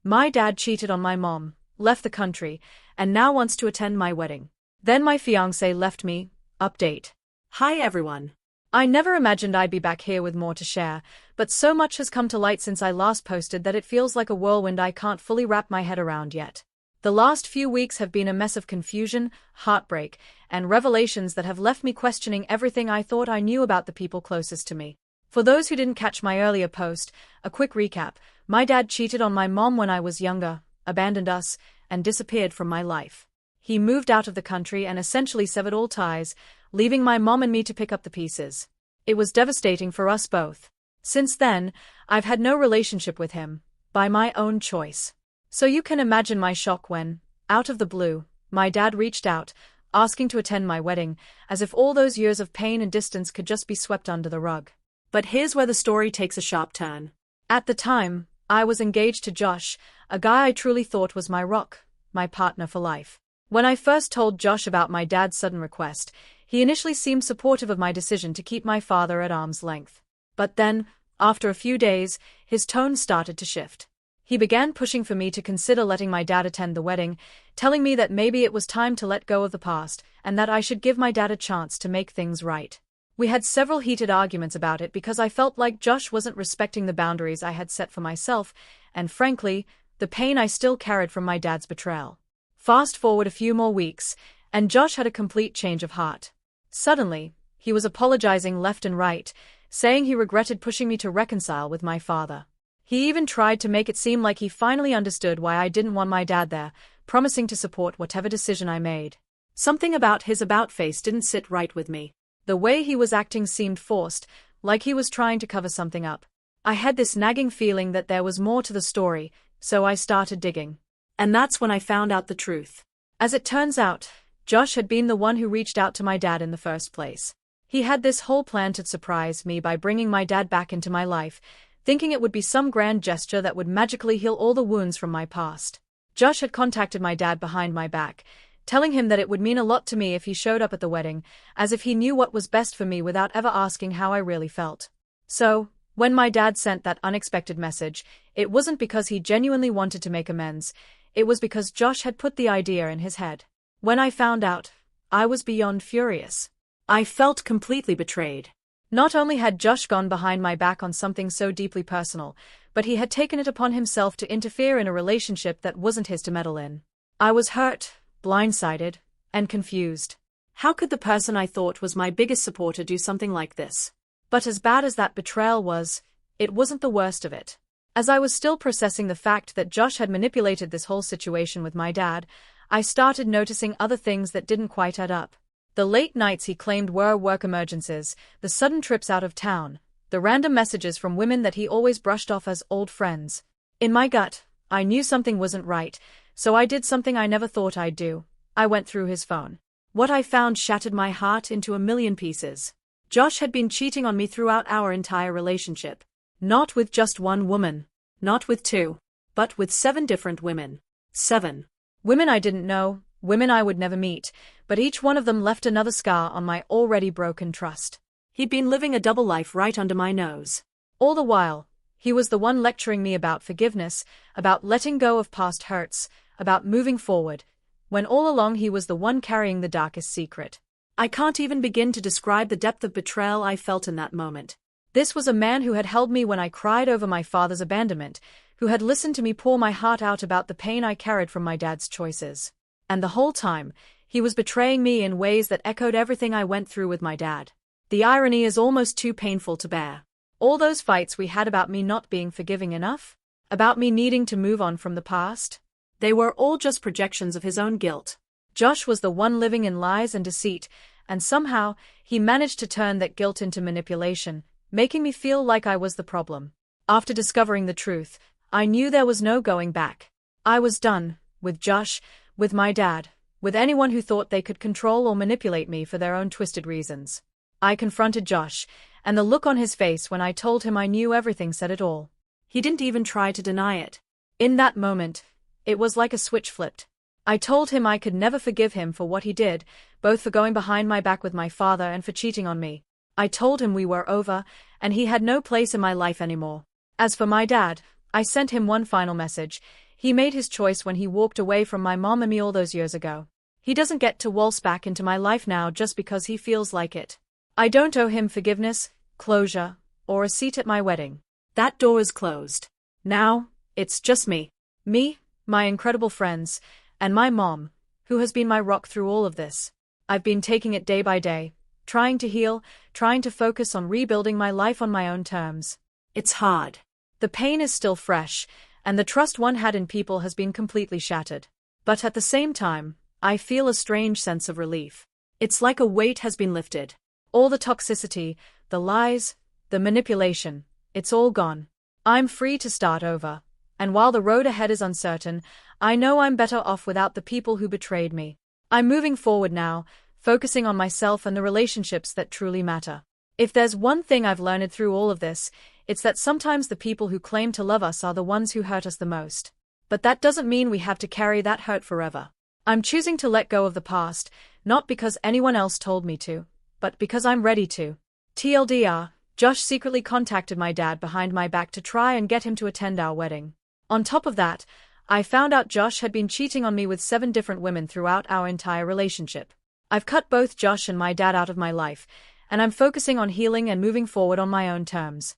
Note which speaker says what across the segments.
Speaker 1: My dad cheated on my mom, left the country, and now wants to attend my wedding. Then my fiancé left me. Update.
Speaker 2: Hi everyone.
Speaker 1: I never imagined I'd be back here with more to share, but so much has come to light since I last posted that it feels like a whirlwind I can't fully wrap my head around yet. The last few weeks have been a mess of confusion, heartbreak, and revelations that have left me questioning everything I thought I knew about the people closest to me. For those who didn't catch my earlier post, a quick recap: my dad cheated on my mom when I was younger, abandoned us, and disappeared from my life. He moved out of the country and essentially severed all ties, leaving my mom and me to pick up the pieces. It was devastating for us both. Since then, I've had no relationship with him, by my own choice. So you can imagine my shock when, out of the blue, my dad reached out, asking to attend my wedding, as if all those years of pain and distance could just be swept under the rug.
Speaker 2: But here's where the story takes a sharp turn.
Speaker 1: At the time, I was engaged to Josh, a guy I truly thought was my rock, my partner for life. When I first told Josh about my dad's sudden request, he initially seemed supportive of my decision to keep my father at arm's length. But then, after a few days, his tone started to shift. He began pushing for me to consider letting my dad attend the wedding, telling me that maybe it was time to let go of the past, and that I should give my dad a chance to make things right. We had several heated arguments about it because I felt like Josh wasn't respecting the boundaries I had set for myself, and frankly, the pain I still carried from my dad's betrayal. Fast forward a few more weeks, and Josh had a complete change of heart. Suddenly, he was apologizing left and right, saying he regretted pushing me to reconcile with my father. He even tried to make it seem like he finally understood why I didn't want my dad there, promising to support whatever decision I made.
Speaker 2: Something about his about-face didn't sit right with me.
Speaker 1: The way he was acting seemed forced, like he was trying to cover something up. I had this nagging feeling that there was more to the story, so I started digging.
Speaker 2: And that's when I found out the truth.
Speaker 1: As it turns out, Josh had been the one who reached out to my dad in the first place. He had this whole plan to surprise me by bringing my dad back into my life, thinking it would be some grand gesture that would magically heal all the wounds from my past. Josh had contacted my dad behind my back, telling him that it would mean a lot to me if he showed up at the wedding, as if he knew what was best for me without ever asking how I really felt. So, when my dad sent that unexpected message, it wasn't because he genuinely wanted to make amends, it was because Josh had put the idea in his head. When I found out, I was beyond furious.
Speaker 2: I felt completely betrayed.
Speaker 1: Not only had Josh gone behind my back on something so deeply personal, but he had taken it upon himself to interfere in a relationship that wasn't his to meddle in. I was hurt, blindsided, and confused.
Speaker 2: How could the person I thought was my biggest supporter do something like this?
Speaker 1: But as bad as that betrayal was, it wasn't the worst of it. As I was still processing the fact that Josh had manipulated this whole situation with my dad, I started noticing other things that didn't quite add up. The late nights he claimed were work emergencies, the sudden trips out of town, the random messages from women that he always brushed off as old friends. In my gut, I knew something wasn't right, so I did something I never thought I'd do. I went through his phone. What I found shattered my heart into a million pieces. Josh had been cheating on me throughout our entire relationship. Not with just one woman.
Speaker 2: Not with two. But with 7 different women. 7.
Speaker 1: Women I didn't know, women I would never meet, but each one of them left another scar on my already broken trust.
Speaker 2: He'd been living a double life right under my nose.
Speaker 1: All the while, he was the one lecturing me about forgiveness, about letting go of past hurts, about moving forward, when all along he was the one carrying the darkest secret.
Speaker 2: I can't even begin to describe the depth of betrayal I felt in that moment.
Speaker 1: This was a man who had held me when I cried over my father's abandonment, who had listened to me pour my heart out about the pain I carried from my dad's choices. And the whole time, he was betraying me in ways that echoed everything I went through with my dad. The irony is almost too painful to bear. All those fights we had about me not being forgiving enough, about me needing to move on from the past,
Speaker 2: they were all just projections of his own guilt.
Speaker 1: Josh was the one living in lies and deceit, and somehow, he managed to turn that guilt into manipulation, making me feel like I was the problem. After discovering the truth, I knew there was no going back. I was done, with Josh, with my dad, with anyone who thought they could control or manipulate me for their own twisted reasons. I confronted Josh, and the look on his face when I told him I knew everything said it all.
Speaker 2: He didn't even try to deny it.
Speaker 1: In that moment, it was like a switch flipped. I told him I could never forgive him for what he did, both for going behind my back with my father and for cheating on me. I told him we were over, and he had no place in my life anymore. As for my dad, I sent him one final message. He made his choice when he walked away from my mom and me all those years ago. He doesn't get to waltz back into my life now just because he feels like it. I don't owe him forgiveness, closure, or a seat at my wedding.
Speaker 2: That door is closed. Now, it's just me.
Speaker 1: Me, my incredible friends, and my mom, who has been my rock through all of this. I've been taking it day by day, trying to heal, trying to focus on rebuilding my life on my own terms.
Speaker 2: It's hard.
Speaker 1: The pain is still fresh, and the trust one had in people has been completely shattered. But at the same time, I feel a strange sense of relief.
Speaker 2: It's like a weight has been lifted.
Speaker 1: All the toxicity, the lies, the manipulation, it's all gone. I'm free to start over. And while the road ahead is uncertain, I know I'm better off without the people who betrayed me. I'm moving forward now, focusing on myself and the relationships that truly matter. If there's one thing I've learned through all of this, it's that sometimes the people who claim to love us are the ones who hurt us the most. But that doesn't mean we have to carry that hurt forever. I'm choosing to let go of the past, not because anyone else told me to, but because I'm ready to. TLDR, Josh secretly contacted my dad behind my back to try and get him to attend our wedding. On top of that, I found out Josh had been cheating on me with 7 different women throughout our entire relationship. I've cut both Josh and my dad out of my life, and I'm focusing on healing and moving forward on my own terms.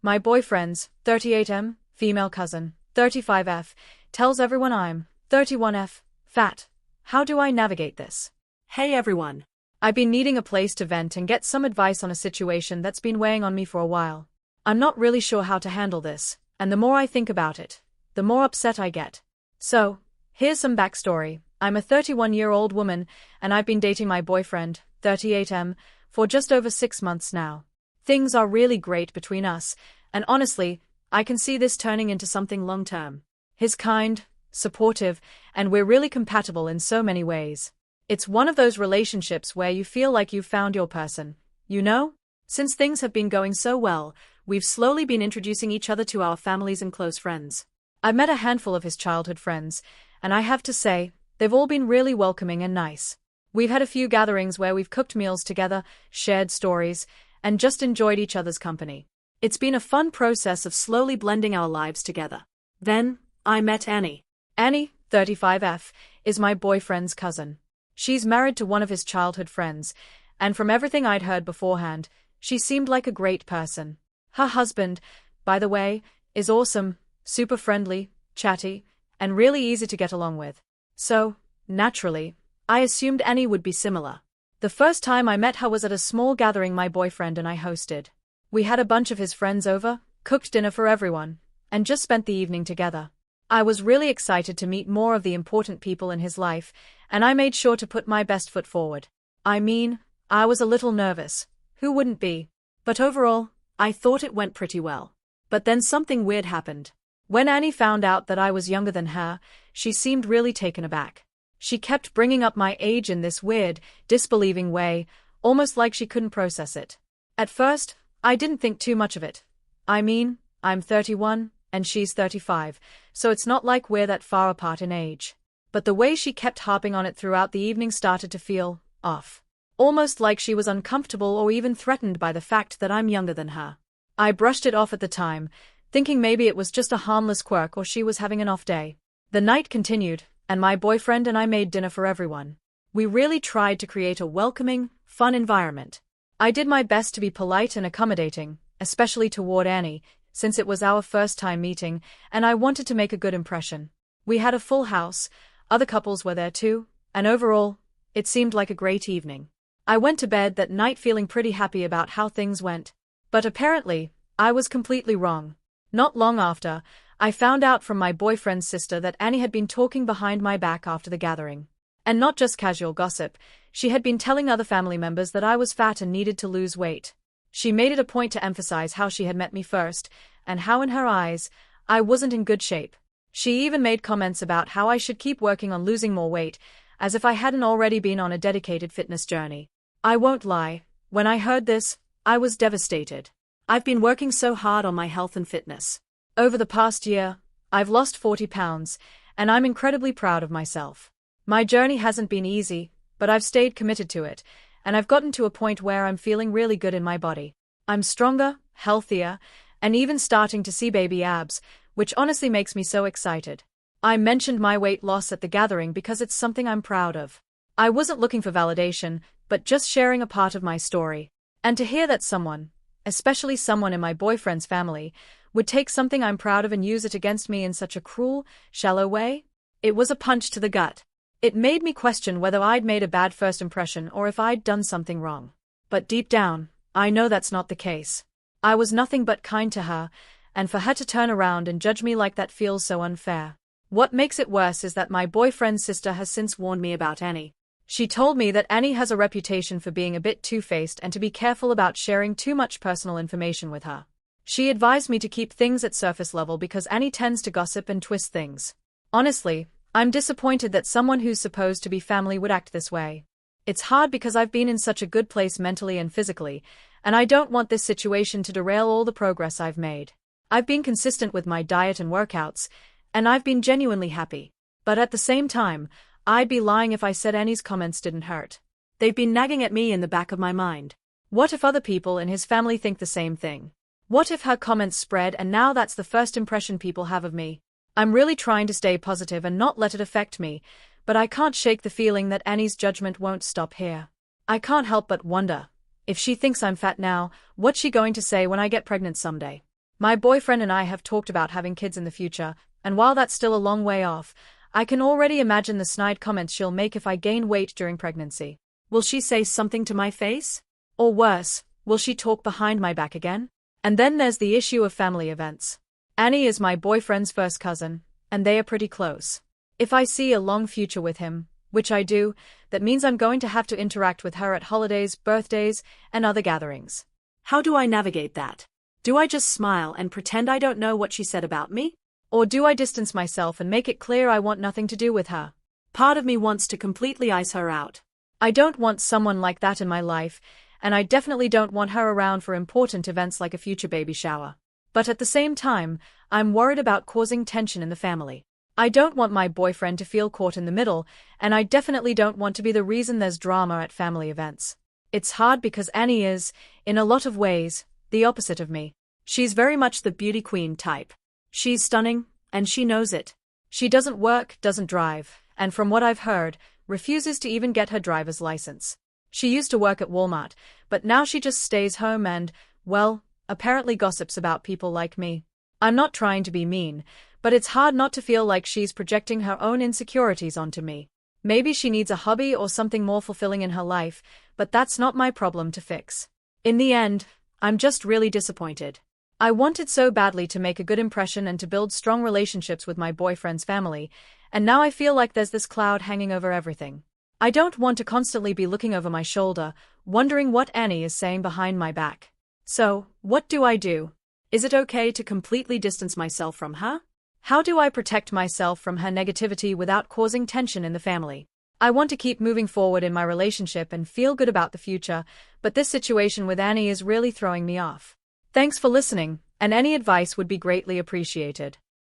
Speaker 1: My boyfriend's 38M, female cousin, 35F, tells everyone I'm 31F, fat. How do I navigate this?
Speaker 2: Hey everyone.
Speaker 1: I've been needing a place to vent and get some advice on a situation that's been weighing on me for a while. I'm not really sure how to handle this, and the more I think about it, the more upset I get. So, here's some backstory. I'm a 31-year-old woman, and I've been dating my boyfriend, 38M, for just over 6 months now. Things are really great between us, and honestly, I can see this turning into something long-term. He's kind, supportive, and we're really compatible in so many ways. It's one of those relationships where you feel like you've found your person, you know? Since things have been going so well, we've slowly been introducing each other to our families and close friends. I've met a handful of his childhood friends, and I have to say, they've all been really welcoming and nice. We've had a few gatherings where we've cooked meals together, shared stories, and just enjoyed each other's company. It's been a fun process of slowly blending our lives together. Then, I met Annie. Annie, 35F, is my boyfriend's cousin. She's married to one of his childhood friends, and from everything I'd heard beforehand, she seemed like a great person. Her husband, by the way, is awesome, super friendly, chatty, and really easy to get along with. So, naturally, I assumed Annie would be similar. The first time I met her was at a small gathering my boyfriend and I hosted. We had a bunch of his friends over, cooked dinner for everyone, and just spent the evening together. I was really excited to meet more of the important people in his life, and I made sure to put my best foot forward. I mean, I was a little nervous. Who wouldn't be? But overall, I thought it went pretty well. But then something weird happened. When Annie found out that I was younger than her, she seemed really taken aback. She kept bringing up my age in this weird, disbelieving way, almost like she couldn't process it. At first, I didn't think too much of it. I mean, I'm 31, and she's 35, so it's not like we're that far apart in age. But the way she kept harping on it throughout the evening started to feel off. Almost like she was uncomfortable or even threatened by the fact that I'm younger than her. I brushed it off at the time, thinking maybe it was just a harmless quirk or she was having an off day. The night continued, and my boyfriend and I made dinner for everyone. We really tried to create a welcoming, fun environment. I did my best to be polite and accommodating, especially toward Annie, since it was our first time meeting, and I wanted to make a good impression. We had a full house, other couples were there too, and overall, it seemed like a great evening. I went to bed that night feeling pretty happy about how things went. But apparently, I was completely wrong. Not long after, I found out from my boyfriend's sister that Annie had been talking behind my back after the gathering. And not just casual gossip, she had been telling other family members that I was fat and needed to lose weight. She made it a point to emphasize how she had met me first, and how in her eyes, I wasn't in good shape. She even made comments about how I should keep working on losing more weight, as if I hadn't already been on a dedicated fitness journey. I won't lie, when I heard this, I was devastated. I've been working so hard on my health and fitness. Over the past year, I've lost 40 pounds, and I'm incredibly proud of myself. My journey hasn't been easy, but I've stayed committed to it, and I've gotten to a point where I'm feeling really good in my body. I'm stronger, healthier, and even starting to see baby abs, which honestly makes me so excited. I mentioned my weight loss at the gathering because it's something I'm proud of. I wasn't looking for validation, but just sharing a part of my story. And to hear that someone, especially someone in my boyfriend's family, would take something I'm proud of and use it against me in such a cruel, shallow way, it was a punch to the gut. It made me question whether I'd made a bad first impression or if I'd done something wrong. But deep down, I know that's not the case. I was nothing but kind to her, and for her to turn around and judge me like that feels so unfair. What makes it worse is that my boyfriend's sister has since warned me about Annie. She told me that Annie has a reputation for being a bit two-faced and to be careful about sharing too much personal information with her. She advised me to keep things at surface level because Annie tends to gossip and twist things. Honestly, I'm disappointed that someone who's supposed to be family would act this way. It's hard because I've been in such a good place mentally and physically, and I don't want this situation to derail all the progress I've made. I've been consistent with my diet and workouts, and I've been genuinely happy. But at the same time, I'd be lying if I said Annie's comments didn't hurt.
Speaker 2: They've been nagging at me in the back of my mind.
Speaker 1: What if other people in his family think the same thing? What if her comments spread and now that's the first impression people have of me? I'm really trying to stay positive and not let it affect me, but I can't shake the feeling that Annie's judgment won't stop here. I can't help but wonder, if she thinks I'm fat now, what's she going to say when I get pregnant someday? My boyfriend and I have talked about having kids in the future, and while that's still a long way off, I can already imagine the snide comments she'll make if I gain weight during pregnancy.
Speaker 2: Will she say something to my face?
Speaker 1: Or worse, will she talk behind my back again? And then there's the issue of family events. Annie is my boyfriend's first cousin, and they are pretty close. If I see a long future with him, which I do, that means I'm going to have to interact with her at holidays, birthdays, and other gatherings.
Speaker 2: How do I navigate that? Do I just smile and pretend I don't know what she said about me?
Speaker 1: Or do I distance myself and make it clear I want nothing to do with her?
Speaker 2: Part of me wants to completely ice her out.
Speaker 1: I don't want someone like that in my life, and I definitely don't want her around for important events like a future baby shower. But at the same time, I'm worried about causing tension in the family. I don't want my boyfriend to feel caught in the middle, and I definitely don't want to be the reason there's drama at family events. It's hard because Annie is, in a lot of ways, the opposite of me.
Speaker 2: She's very much the beauty queen type. She's stunning, and she knows it.
Speaker 1: She doesn't work, doesn't drive, and from what I've heard, refuses to even get her driver's license. She used to work at Walmart, but now she just stays home and, well, apparently gossips about people like me. I'm not trying to be mean, but it's hard not to feel like she's projecting her own insecurities onto me. Maybe she needs a hobby or something more fulfilling in her life, but that's not my problem to fix. In the end, I'm just really disappointed. I wanted so badly to make a good impression and to build strong relationships with my boyfriend's family, and now I feel like there's this cloud hanging over everything. I don't want to constantly be looking over my shoulder, wondering what Annie is saying behind my back. So, what do I do? Is it okay to completely distance myself from her? How do I protect myself from her negativity without causing tension in the family? I want to keep moving forward in my relationship and feel good about the future, but this situation with Annie is really throwing me off. Thanks for listening, and any advice would be greatly appreciated.